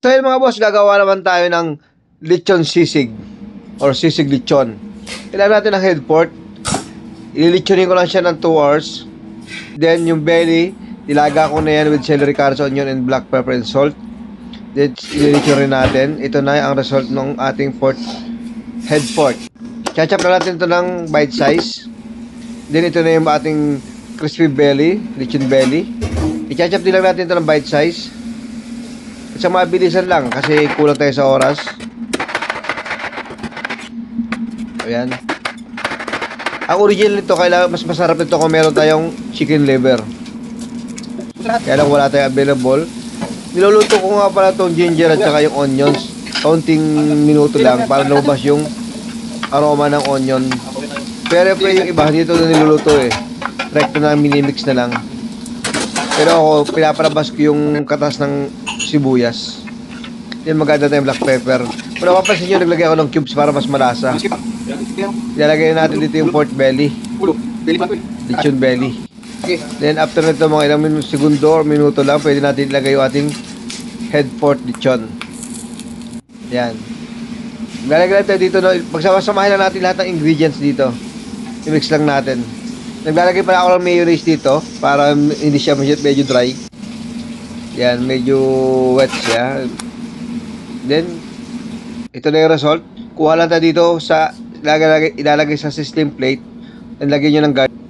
So yun mga boss, gagawa naman tayo ng lechon sisig or sisig lechon. Kailangan natin ng head pork. Ililitsonin ko lang siya ng 2 hours. Then yung belly, ilaga ko na yan with celery, carrots, onion, and black pepper and salt. Then ililitson rin natin. Ito na ang result ng ating head pork. Chachap na natin ito ng bite size. Then ito na yung ating crispy belly, lechon belly. I-chachap din lang natin ito ng bite size. Sa mabilisan lang kasi kulang tayo sa oras. Ayan. Ang original nito, kailangan mas masarap nito kung meron tayong chicken liver. Kaya lang wala tayong available. Niluluto ko nga pala itong ginger at saka yung onions. Kaunting minuto lang para lumabas yung aroma ng onion. Pero yung iba dito na niluluto Rekto na minimix na lang. Pero ako, pinapalabas ko yung katas ng sibuyas. Yan, maganda tayong black pepper. Kung napapansin nyo, naglagay ako ng cubes para mas malasa. Ilalagay na natin dito yung pork belly. Lechon belly. Then after nito, mga ilang segundo or minuto lang, pwede natin ilagay yung ating head pork lechon. Yan. Ilalagay natin dito, pagsama-samahin lang natin lahat ng ingredients dito. I-mix lang natin. Naglalagay pala ako ng mayonnaise dito para hindi siya medyo dry. Yan, medyo wet siya. Then, ito na yung result. Kuha lang tayo dito sa ilalagay sa system plate. Then, lagyan nyo ng garlic.